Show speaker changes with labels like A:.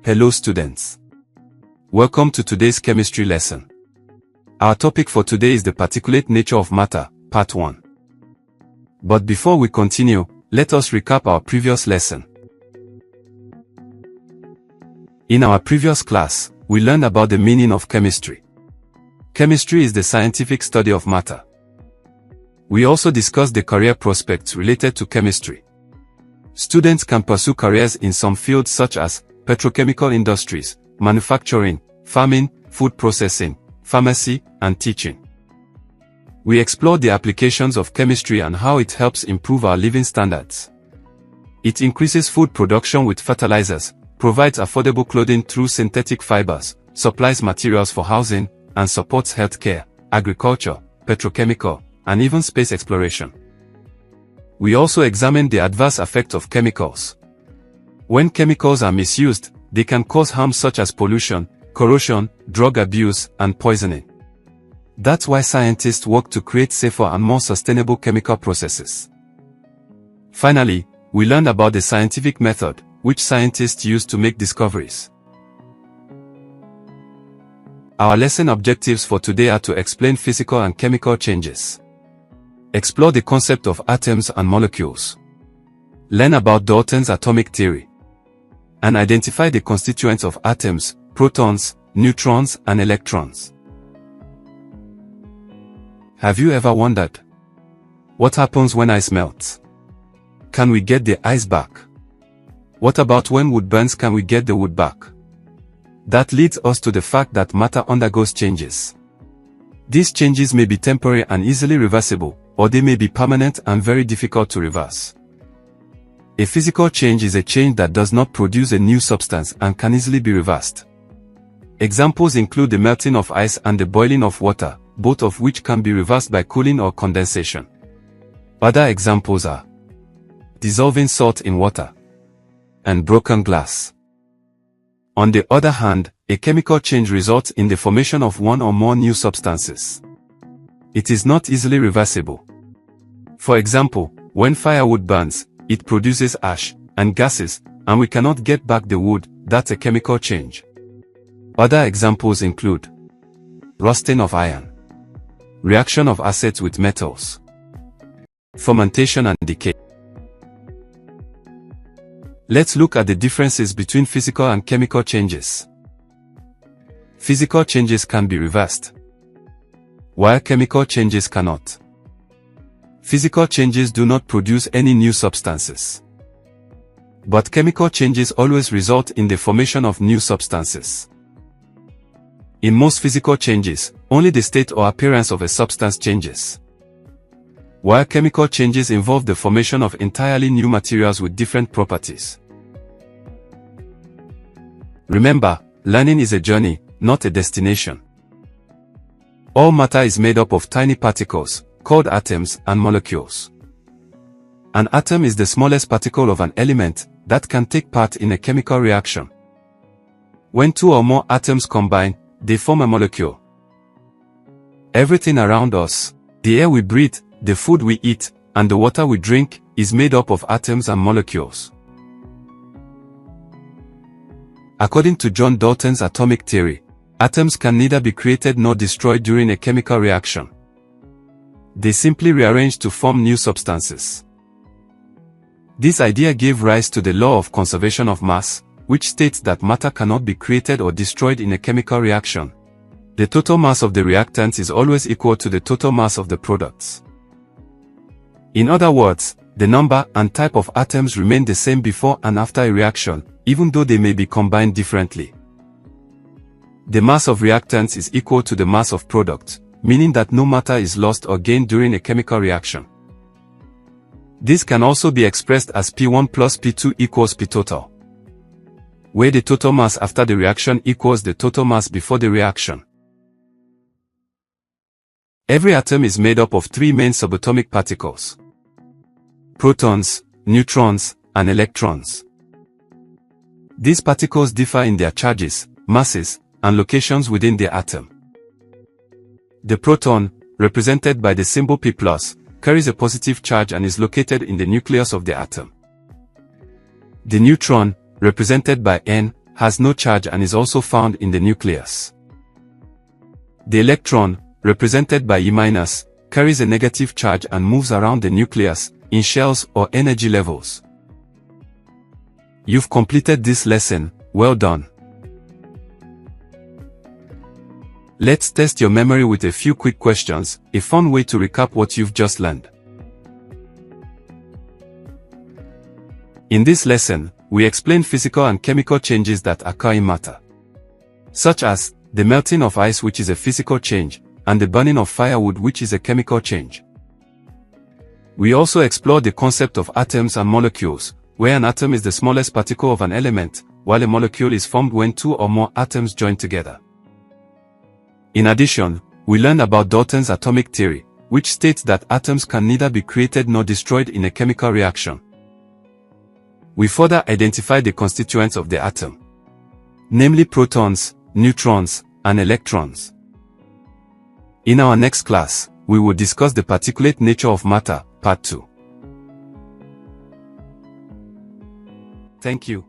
A: Hello students. Welcome to today's chemistry lesson. Our topic for today is the particulate nature of matter, part 1. But before we continue, let us recap our previous lesson. In our previous class, we learned about the meaning of chemistry. Chemistry is the scientific study of matter. We also discussed the career prospects related to chemistry. Students can pursue careers in some fields such as petrochemical industries, manufacturing, farming, food processing, pharmacy, and teaching. We explored the applications of chemistry and how it helps improve our living standards. It increases food production with fertilizers, provides affordable clothing through synthetic fibers, supplies materials for housing, and supports healthcare, agriculture, petrochemical, and even space exploration. We also examined the adverse effects of chemicals. When chemicals are misused, they can cause harm such as pollution, corrosion, drug abuse, and poisoning. That's why scientists work to create safer and more sustainable chemical processes. Finally, we learned about the scientific method, which scientists use to make discoveries. Our lesson objectives for today are to explain physical and chemical changes, explore the concept of atoms and molecules, learn about Dalton's atomic theory, and identify the constituents of atoms, protons, neutrons, and electrons. Have you ever wondered, what happens when ice melts? Can we get the ice back? What about when wood burns? Can we get the wood back? That leads us to the fact that matter undergoes changes. These changes may be temporary and easily reversible, or they may be permanent and very difficult to reverse. A physical change is a change that does not produce a new substance and can easily be reversed. Examples include the melting of ice and the boiling of water, both of which can be reversed by cooling or condensation. Other examples are dissolving salt in water and broken glass. On the other hand, a chemical change results in the formation of one or more new substances. It is not easily reversible. For example, when firewood burns, it produces ash and gases, and we cannot get back the wood. That's a chemical change. Other examples include rusting of iron, reaction of acids with metals, fermentation and decay. Let's look at the differences between physical and chemical changes. Physical changes can be reversed, while chemical changes cannot. Physical changes do not produce any new substances, but chemical changes always result in the formation of new substances. In most physical changes, only the state or appearance of a substance changes, while chemical changes involve the formation of entirely new materials with different properties. Remember, learning is a journey, not a destination. All matter is made up of tiny particles, called atoms and molecules. An atom is the smallest particle of an element that can take part in a chemical reaction. When two or more atoms combine, they form a molecule. Everything around us, the air we breathe, the food we eat, and the water we drink, is made up of atoms and molecules. According to John Dalton's atomic theory, atoms can neither be created nor destroyed during a chemical reaction. They simply rearrange to form new substances. This idea gave rise to the law of conservation of mass, which states that matter cannot be created or destroyed in a chemical reaction. The total mass of the reactants is always equal to the total mass of the products. In other words, the number and type of atoms remain the same before and after a reaction, even though they may be combined differently. The mass of reactants is equal to the mass of product, meaning that no matter is lost or gained during a chemical reaction. This can also be expressed as P1 plus P2 equals P total, where the total mass after the reaction equals the total mass before the reaction. Every atom is made up of three main subatomic particles: protons, neutrons, and electrons. These particles differ in their charges, masses, and locations within the atom. The proton, represented by the symbol P+, carries a positive charge and is located in the nucleus of the atom. The neutron, represented by N, has no charge and is also found in the nucleus. The electron, represented by E-, carries a negative charge and moves around the nucleus, in shells or energy levels. You've completed this lesson, well done. Let's test your memory with a few quick questions, a fun way to recap what you've just learned. In this lesson, we explain physical and chemical changes that occur in matter, such as the melting of ice, which is a physical change, and the burning of firewood, which is a chemical change. We also explore the concept of atoms and molecules, where an atom is the smallest particle of an element, while a molecule is formed when two or more atoms join together. In addition, we learned about Dalton's atomic theory, which states that atoms can neither be created nor destroyed in a chemical reaction. We further identified the constituents of the atom, namely protons, neutrons, and electrons. In our next class, we will discuss the particulate nature of matter, Part 2. Thank you.